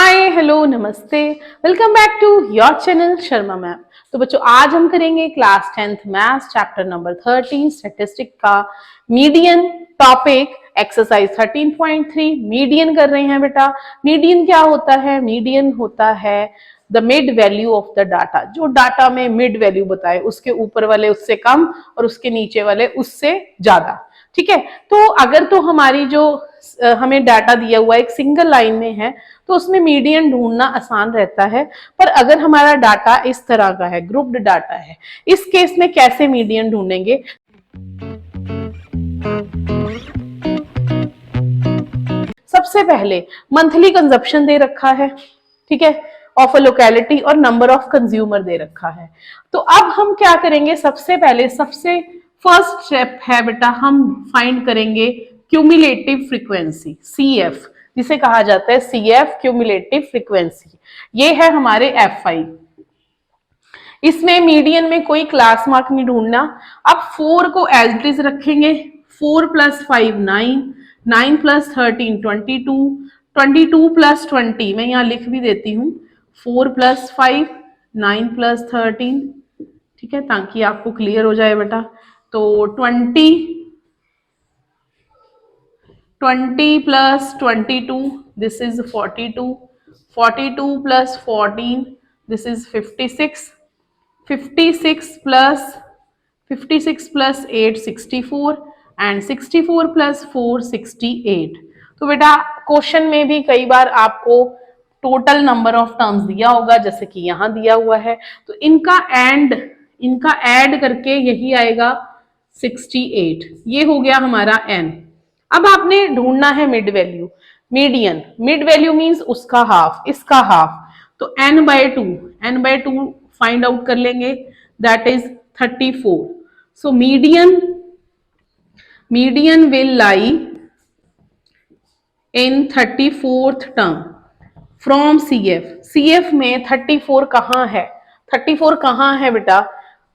हाय hello नमस्ते, welcome back to your channel Sharma ma'am. तो बच्चों आज हम करेंगे class 10th maths chapter number 13 statistic का मीडियन टॉपिक एक्सरसाइज 13.3 मीडियन कर रहे हैं बेटा। मीडियन क्या होता है? मीडियन होता है the mid value of the data. जो डाटा में मिड वैल्यू बताए, उसके ऊपर वाले उससे कम और उसके नीचे वाले उससे ज्यादा। ठीक है, तो अगर तो हमारी जो हमें डाटा दिया हुआ एक सिंगल लाइन में है तो उसमें मीडियन ढूंढना आसान रहता है। पर अगर हमारा डाटा इस तरह का है, ग्रुप्ड डाटा है, इस केस में कैसे मीडियन ढूंढेंगे? सबसे पहले मंथली कंजप्शन दे रखा है, ठीक है, ऑफ अ लोकेलिटी और नंबर ऑफ कंज्यूमर दे रखा है। तो अब हम क्या करेंगे? सबसे पहले सबसे फर्स्ट स्टेप है बेटा, हम फाइंड करेंगे क्यूमुलेटिव फ्रीक्वेंसी CF, जिसे कहा जाता है CF क्यूमुलेटिव फ्रीक्वेंसी। ये है हमारे F5। इसमें मीडियन में कोई क्लास मार्क नहीं ढूंढना। अब 4 को एज इट इज रखेंगे। 4 + 5 9, 9 + 13 22, 22 + 20 मैं यहाँ लिख भी देती हूँ। 4 + 5 9 + 13, ठीक है, ताकि आपको क्लियर हो जाए बेटा। तो 20 + 22 this is 42, 42 + 14 this is 56, 56 + 8 64 and 64 + 4 68। तो बेटा क्वेश्चन में भी कई बार आपको टोटल नंबर ऑफ टर्म्स दिया होगा, जैसे कि यहाँ दिया हुआ है, तो इनका ऐड करके यही आएगा 68। ये हो गया हमारा n। अब आपने ढूंढना है mid value, median. Mid value means उसका हाफ, इसका हाफ। तो n/2 फाइंड आउट कर लेंगे, that is 34। So median will lie in 34th term from CF में 34 कहाँ है? 34 कहाँ है बेटा?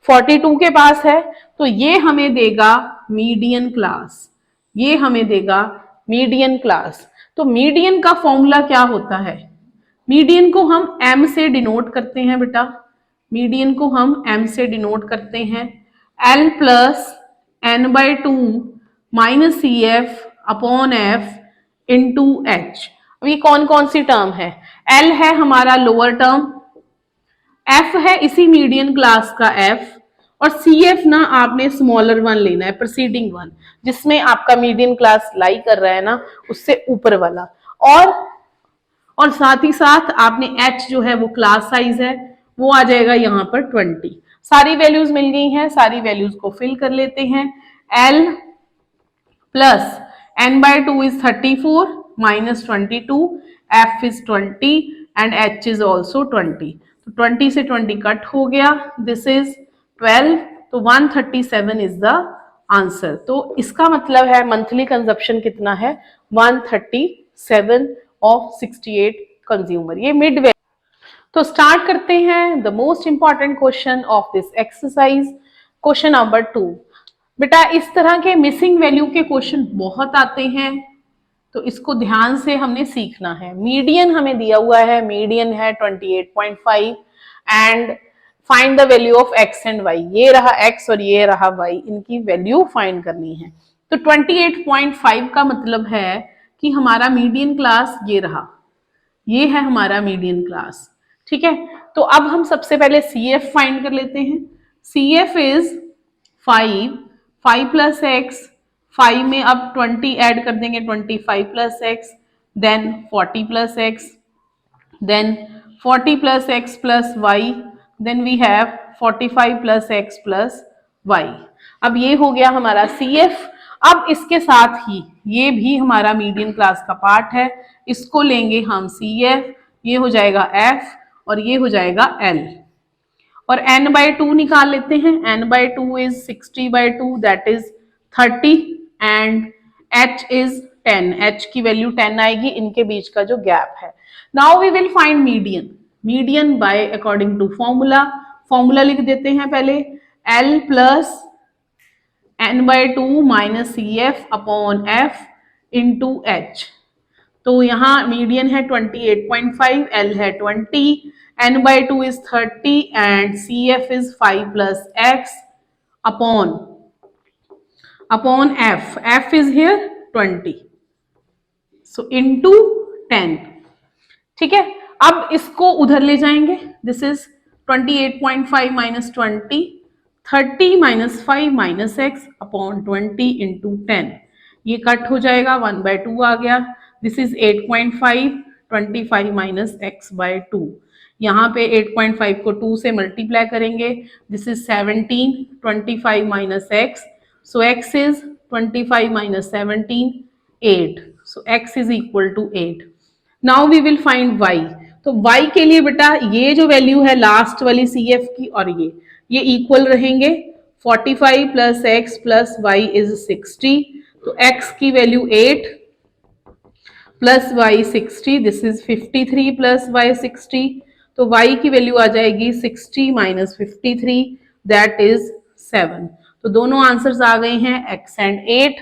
42 के पास है, तो ये हमें देगा मीडियन क्लास। ये हमें देगा मीडियन क्लास। तो मीडियन का फॉर्मूला क्या होता है? मीडियन को हम m से डिनोट करते हैं बेटा। मीडियन को हम m से डिनोट करते हैं। L + n/2 - CF/F into H। अब ये कौन कौन सी टर्म है? L है हमारा लोअर टर्म, F है इसी मीडियन क्लास का F, और CF ना आपने स्मॉलर वन लेना है, प्रीसीडिंग वन, जिसमें आपका मीडियन क्लास लाई कर रहा है ना, उससे ऊपर वाला। और साथ ही साथ आपने H जो है वो क्लास साइज है, वो आ जाएगा यहाँ पर 20। सारी वैल्यूज मिल गई हैं, सारी वैल्यूज को फिल कर लेते हैं। L + n/2 is 34 - 22, F is 20 and H is also 20। तो 20 से 20 कट हो गया, दिस इज 12। तो 137 इज द आंसर। तो इसका मतलब है मंथली कंजप्शन कितना है? 137 ऑफ 68 कंज्यूमर। ये मिड वैल्यू। तो स्टार्ट करते हैं the most important question of this exercise, question number 2। बेटा इस तरह के मिसिंग वैल्यू के क्वेश्चन बहुत आते हैं, तो इसको ध्यान से हमने सीखना है। मीडियन हमें दिया हुआ है, मीडियन है 28.5 and find the value of x and y। ये रहा x और ये रहा y, इनकी वैल्यू फाइंड करनी है। तो 28.5 का मतलब है कि हमारा मीडियन क्लास ये रहा, ये है हमारा मीडियन क्लास, ठीक है। तो अब हम सबसे पहले CF फाइंड कर लेते हैं। CF इज 5 + x, 5 में अब 20 ऐड कर देंगे, 25 + x, then 40 + x, then 40 + x + y, then we have 45 + x + y। अब ये हो गया हमारा CF। अब इसके साथ ही ये भी हमारा मीडियन क्लास का पार्ट है, इसको लेंगे हम CF, ये हो जाएगा F और ये हो जाएगा L। और n/2 निकाल लेते हैं। n/2 is 60/2, that is 30 and H is 10। H की वैल्यू 10 आएगी, इनके बीच का जो गैप है। Now we will find median. Median by according to formula लिख देते हैं पहले। L + n/2 - CF/F into H। तो यहाँ मीडियन है 28.5, एल है 20, n/2 is 30 and C F is 5 plus x upon F is here 20, so into 10। ठीक है, अब इसको उधर ले जाएंगे, this is 28.5 minus 20, 30 minus 5 minus x upon 20 into 10, ये कट हो जाएगा, 1/2 आ गया, this is 8.5, 25 minus x by 2, यहाँ पे 8.5 को 2 से मल्टीप्लाई करेंगे, this is 17, 25 minus x, so x is 25 minus 17, 8, so x is equal to 8। Now we will find y, तो y के लिए बेटा ये जो वैल्यू है लास्ट वाली CF की और ये इक्वल रहेंगे, 45 plus x plus y is 60, तो x की value 8 plus y 60, this is 53 plus y 60, तो y की वैल्यू आ जाएगी 60 माइनस 53, दैट इज 7। तो दोनों आंसर्स आ गए हैं, x and 8,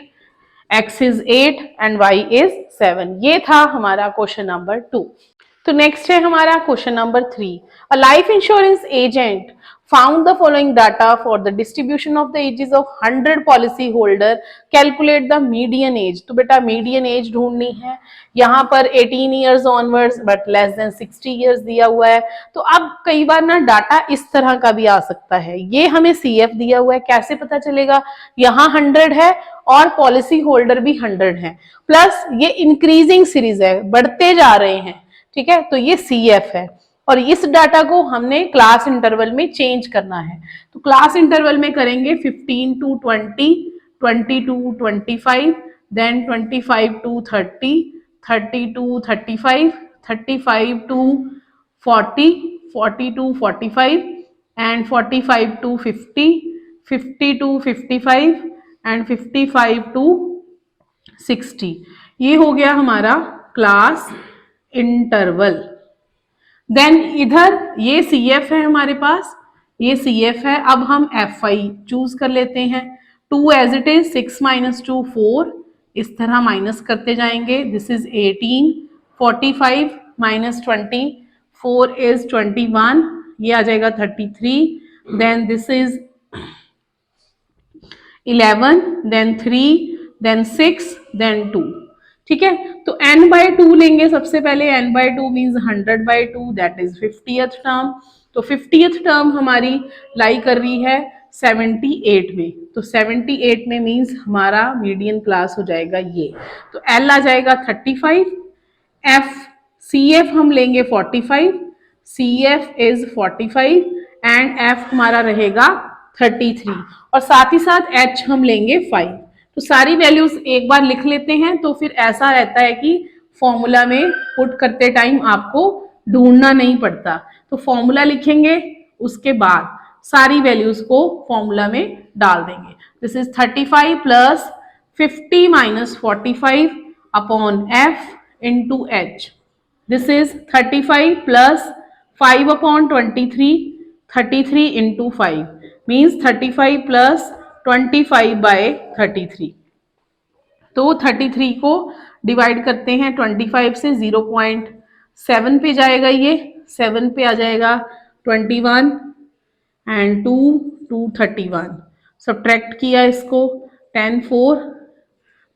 x is 8 and y is 7। ये था हमारा क्वेश्चन नंबर 2। तो नेक्स्ट है हमारा question number 3। A life insurance agent found the following data for the distribution of the ages of 100 policy holder, calculate the median age। तो बेटा median as ढूंढनी है, यहाँ पर 18 years onwards but less than 60 years दिया हुआ है। तो अब कई बार ना डाटा इस तरह का भी आ सकता है, ये हमें CF दिया हुआ है, कैसे पता चलेगा, यहाँ 100 है और पॉलिसी होल्डर भी 100 है, प्लस ये इंक्रीजिंग सीरीज है, बढ़ते जा रहे हैं, ठीक है, तो ये CF है और इस डाटा को हमने क्लास इंटरवल में चेंज करना है। तो क्लास इंटरवल में करेंगे 15 to 20, 20 to 25, then 25 to 30, 30 to 35, 35 to 40, 40 to 45 and 45 to 50, 50 to 55 and 55 to 60। ये हो गया हमारा क्लास इंटरवल। देन इधर ये CF है हमारे पास, ये CF है, अब हम FI चूज कर लेते हैं, 2 एज इट इज, 6 माइनस 2 4, इस तरह माइनस करते जाएंगे, दिस इज 18, 45 माइनस 20, 4 इज 21, ये आ जाएगा 33, then this is 11, then 3, then 6, then 2। ठीक है, तो n/2 लेंगे सबसे पहले, n/2 means 100/2, that is 50th term. तो 50th टर्म हमारी लाई कर रही है 78 में, तो 78 में मीन्स हमारा मीडियन क्लास हो जाएगा ये, तो L आ जाएगा 35, CF हम लेंगे 45, CF इज 45 एंड F हमारा रहेगा 33 और साथ ही साथ H हम लेंगे 5। तो सारी वैल्यूज एक बार लिख लेते हैं, तो फिर ऐसा रहता है कि फॉर्मूला में पुट करते टाइम आपको ढूंढना नहीं पड़ता। तो फॉर्मूला लिखेंगे, उसके बाद सारी वैल्यूज को फॉर्मूला में डाल देंगे। This is 35 plus 50 minus 45 upon F into H। This is 35 plus 5 upon 23, 33 into 5 means 35 plus 25/33। तो 33 को डिवाइड करते हैं 25 से, 0.7 पे जाएगा, ये 7 पे आ जाएगा 21 एंड 2 31, सब्ट्रैक्ट किया इसको, 10 4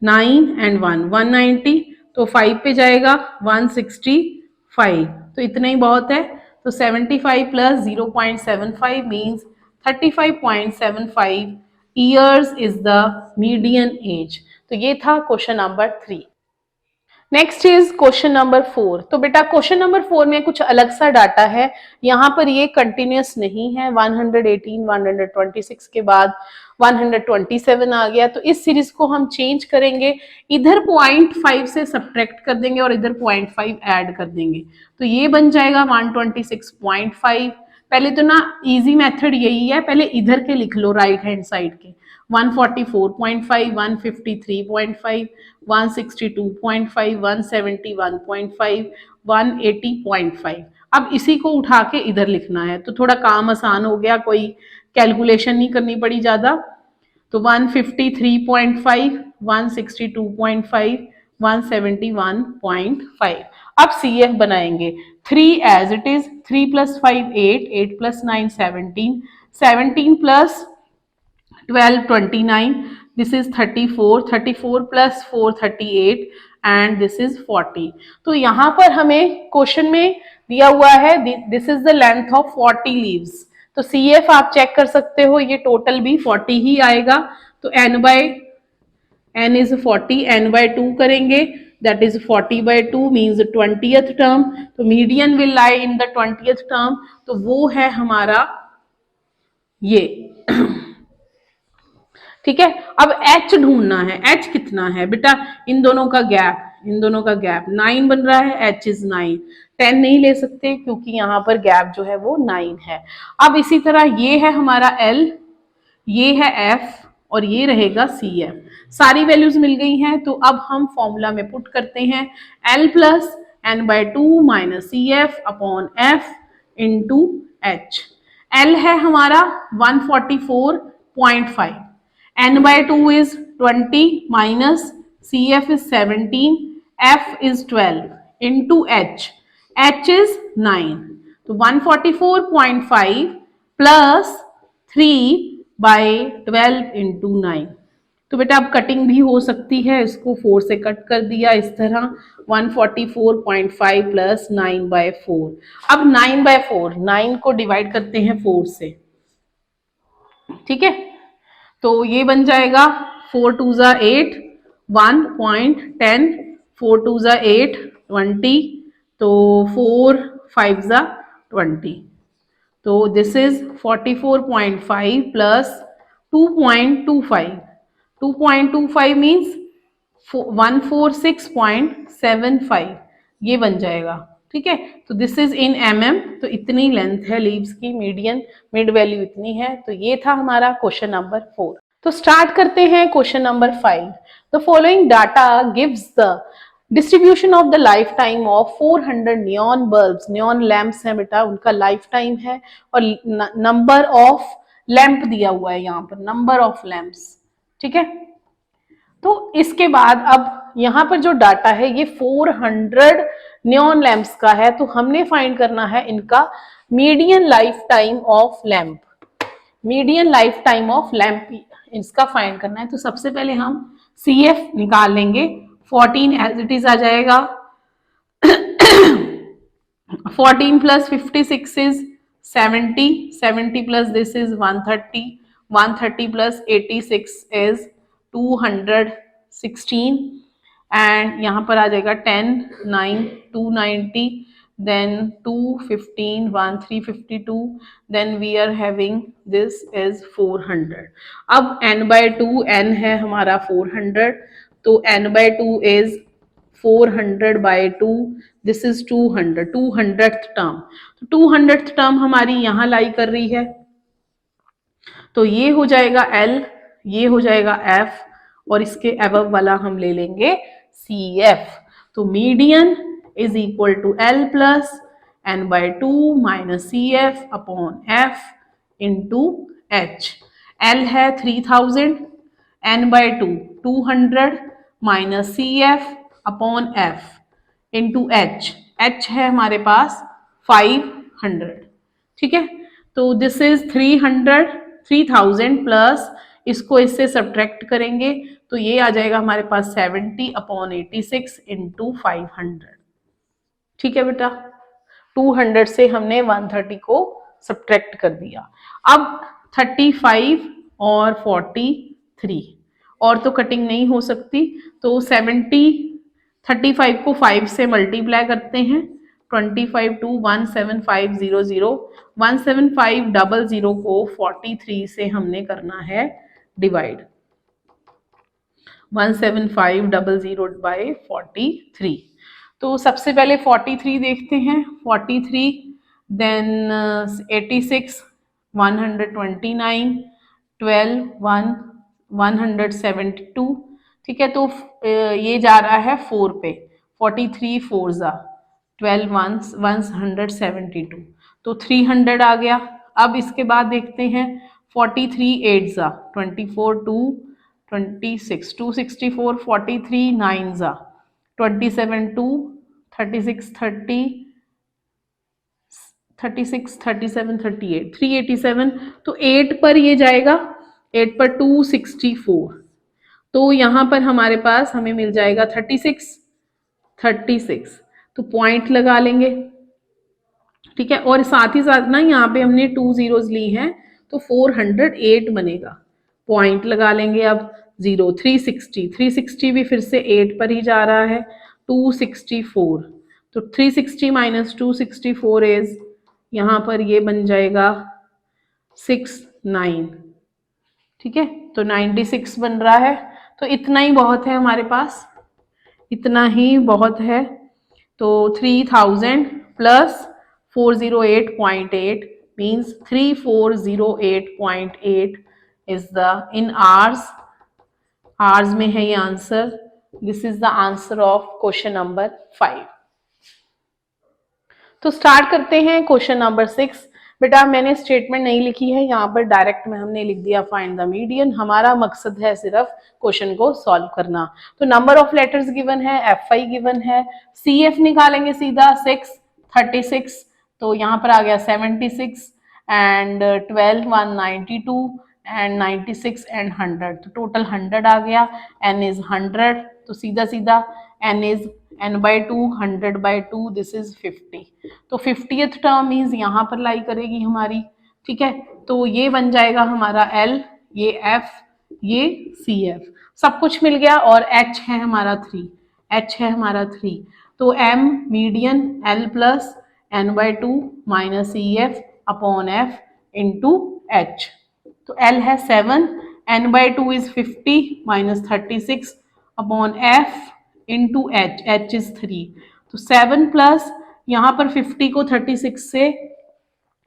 9 एंड 1 190, तो 5 पे जाएगा 165, तो इतना ही बहुत है। तो 75 plus 0.75 means 35.75 years is the median age। तो ये था question number 3। Next is question number 4। तो बेटा क्वेश्चन नंबर 4 में कुछ अलग सा डाटा है, यहाँ पर ये कंटिन्यूस नहीं है, 118 126 के बाद 127 आ गया, तो इस सीरीज को हम चेंज करेंगे, इधर 0.5 से सब्ट्रैक्ट कर देंगे और इधर 0.5 ऐड कर देंगे, तो ये बन जाएगा 126.5। पहले तो ना इजी मेथड यही है, पहले इधर के लिख लो राइट हैंड साइड के, 144.5, 153.5, 162.5, 171.5, 180.5। अब इसी को उठा के इधर लिखना है, तो थोड़ा काम आसान हो गया, कोई कैलकुलेशन नहीं करनी पड़ी ज्यादा। तो 153.5, 162.5, 171.5। अब CF बनाएंगे, 3 as it is, 3 + 5 8, 8 + 9 17, 17 + 12 29, this is 34, 34 + 4 38 and this is 40। तो यहाँ पर हमें क्वेश्चन में दिया हुआ है this is the length of 40 leaves. तो CF आप चेक कर सकते हो, ये टोटल भी 40 ही आएगा। तो n is 40, n/2 करेंगे, that is 40/2 means 20th term। तो median will lie in the 20th term, तो वो है हमारा ये। ठीक है, अब h ढूंढना है। h कितना है बेटा, इन दोनों का गैप 9 बन रहा है, h इज 9। 10 नहीं ले सकते क्योंकि यहाँ पर गैप जो है वो 9 है। अब इसी तरह ये है हमारा l, ये है f और ये रहेगा CF। सारी वैल्यूज मिल गई हैं, तो अब हम फॉर्मूला में पुट करते हैं L + n/2 - CF upon F into H। L है हमारा 144.5, n/2 is 20 minus CF is 17, F is 12 into H, H is 9। तो 144.5 प्लस 3/12 इंटू 9। तो बेटा अब कटिंग भी हो सकती है, इसको 4 से कट कर दिया इस तरह, 144.5 प्लस 9/4। अब 9/4, 9 को डिवाइड करते हैं 4 से, ठीक है। तो ये बन जाएगा 4 × 2 = 8, 1.10, 4 × 2 = 8, 20, तो 4 × 5 = 20। तो दिस इज 44.5 प्लस 2.25, 2.25 मीन्स 146.75, ये बन जाएगा, ठीक है। तो दिस इज इन mm, तो इतनी लेंथ है लीव्स की, मिड वैल्यू इतनी है। तो ये था हमारा क्वेश्चन नंबर 4। तो स्टार्ट करते हैं question number 5। The following data gives the distribution of the life time of 400 neon bulbs. Neon lamps हैं बेटा, उनका लाइफ टाइम है, और नंबर ऑफ लैंप दिया हुआ है यहाँ पर, नंबर ऑफ लैंप्स, ठीक है। तो इसके बाद अब यहाँ पर जो डाटा है ये 400 नियॉन लैंप्स का है, तो हमने फाइंड करना है इनका median life time of lamp. Median life time of lamp इसका फाइंड करना है। तो सबसे पहले हम CF निकाल लेंगे, 14 एज इट इज आ जाएगा, 14 + 56 is 70, 70 + this is 130, 130 + 86 is 216, and यहाँ पर आ जाएगा 10, 9, 290, then 215, 1, 352, then we are having this is 400। अब n/2, n है हमारा 400, तो n/2 is 400/2, this is 200, 200th term. तो 200th टर्म हमारी यहाँ लाई कर रही है, तो ये हो जाएगा L, ये हो जाएगा F, और इसके अबव वाला हम ले लेंगे CF। तो median is equal to L + n/2 - CF upon F into H। L है 3000, n/2 200 minus CF upon F into H, H है हमारे पास 500, ठीक है। तो दिस इज 3000 प्लस, इसको इससे सब्ट्रैक्ट करेंगे तो ये आ जाएगा हमारे पास 70/86 इंटू 500, ठीक है बेटा। 200 से हमने 130 को सब्ट्रैक्ट कर दिया। अब 35 और 43, और तो कटिंग नहीं हो सकती, तो 35 को 5 से मल्टीप्लाई करते हैं, 25 2 17500, 17500 को 43 से हमने करना है डिवाइड, 17500/43। तो सबसे पहले 43 देखते हैं, 43, देन 86, 129, 12, 172, ठीक है। तो ये जा रहा है 4 पे, 43 4 12 172, तो 300 आ गया। अब इसके बाद देखते हैं 43 8 24 2 26, 264, 43 9 27 2, 36 30, 36 37 38, 387। तो 8 पर ये जाएगा, 8 पर 264, तो यहाँ पर हमारे पास हमें मिल जाएगा 36। तो पॉइंट लगा लेंगे, ठीक है। और साथ ही साथ ना यहाँ पे हमने 2 zeros ली हैं, तो 408 बनेगा, पॉइंट लगा लेंगे। अब 0 360 भी फिर से 8 पर ही जा रहा है, 264। तो 360 माइनस 264 इज, यहाँ पर ये बन जाएगा 69, ठीक है। तो 96 बन रहा है। तो इतना ही बहुत है हमारे पास, इतना ही बहुत है। तो 3000 plus 408.8 means 3408.8 is the in hours में है ये answer. This is the answer of question number 5। तो स्टार्ट करते हैं क्वेश्चन नंबर 6। बेटा मैंने स्टेटमेंट नहीं लिखी है यहाँ पर, डायरेक्ट में हमने लिख दिया फाइंड द मीडियन। हमारा मकसद है सिर्फ क्वेश्चन को सॉल्व करना। तो नंबर ऑफ लेटर्स गिवन है, Fi गिवन है, CF निकालेंगे सीधा 6 36, तो यहाँ पर आ गया 76 एंड 12 192 एंड 96 एंड 100, तो टोटल 100 आ गया। n इज 100, तो सीधा सीधा n is n/2 100/2, this is 50। तो 50th टर्म मीन्स यहाँ पर लाई करेगी हमारी, ठीक है। तो ये बन जाएगा हमारा L, ये F, ये CF, सब कुछ मिल गया। और H है हमारा 3, तो M median L plus n/2 minus EF upon F into H। तो L है 7, n/2 is 50 minus 36 upon F into H is 3। तो 7 प्लस यहाँ पर 50 को 36 से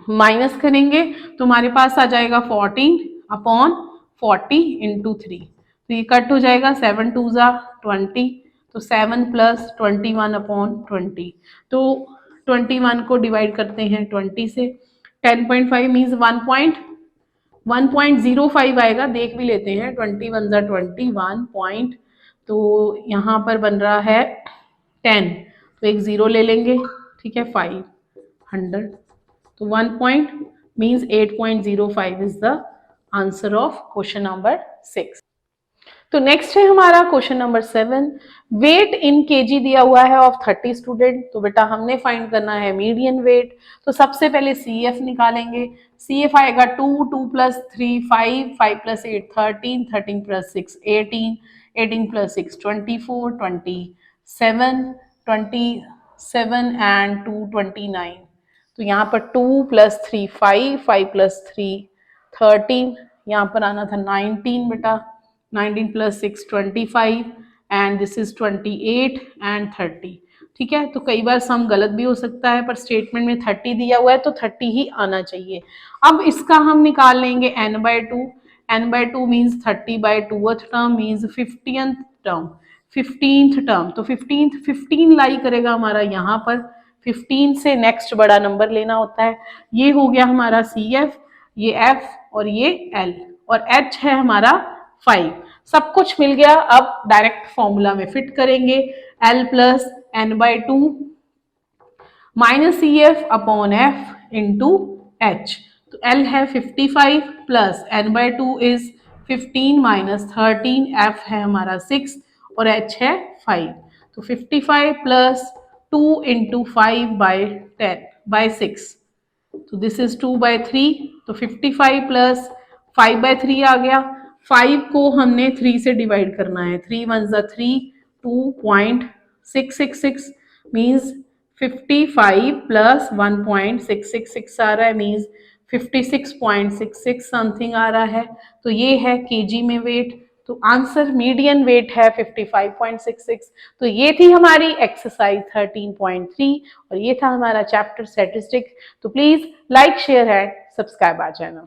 माइनस करेंगे तो हमारे पास आ जाएगा 14 अपॉन 40 इंटू 3। तो ये कट हो जाएगा, 7 2 जा 20, तो 7 प्लस 21 अपॉन 20। तो 21 को डिवाइड करते हैं 20 से, 10.5 मीन्स 1.05 आएगा, देख भी लेते हैं। 21 जा 21 पॉइंट, तो यहाँ पर बन रहा है 10, तो एक 0 ले लेंगे, ठीक है। 500, तो 1 point means 8.05 is the answer of question number 6। तो नेक्स्ट है हमारा क्वेश्चन नंबर 7। वेट इन केजी दिया हुआ है ऑफ 30 स्टूडेंट। तो बेटा हमने फाइंड करना है मीडियन वेट। तो सबसे पहले CF निकालेंगे। CF आएगा 2 plus 3 5, 5 plus 8 13, 13 plus 6 18, 18 plus 6 24, 27 and 2 29। तो यहाँ पर 2 प्लस 3 5, 5 प्लस 3 13, यहाँ पर आना था 19 बेटा, 19 plus 6 25 and this is 28 and 30, ठीक है। तो कई बार सम गलत भी हो सकता है, पर स्टेटमेंट में 30 दिया हुआ है तो 30 ही आना चाहिए। अब इसका हम निकाल लेंगे n/2, n/2 means 30/2th term means 15th term. तो 15 लाई करेगा हमारा यहाँ पर, 15 से नेक्स्ट बड़ा नंबर लेना होता है। ये हो गया हमारा CF, ये F और ये L, और H है हमारा 5। सब कुछ मिल गया। अब डायरेक्ट फॉर्मूला में फिट करेंगे, L plus n/2 minus CF upon F into H। तो L है 55 plus n/2 is 15 minus 13, F है हमारा 6 और H है 5। तो 55 प्लस 2 इंटू 5/10/6, तो दिस इज 2/3। तो 55 प्लस 5/3 आ गया। 5 को हमने 3 से डिवाइड करना है, 3 1 जा 3, 2.666 मीन्स 55 प्लस 1.666 आ रहा है, मीन्स 56.66 समथिंग आ रहा है। तो ये है केजी में वेट। तो आंसर मीडियन वेट है 55.66। तो ये थी हमारी एक्सरसाइज 13.3 और ये था हमारा चैप्टर स्टैटिस्टिक्स। तो please like share and subscribe our channel.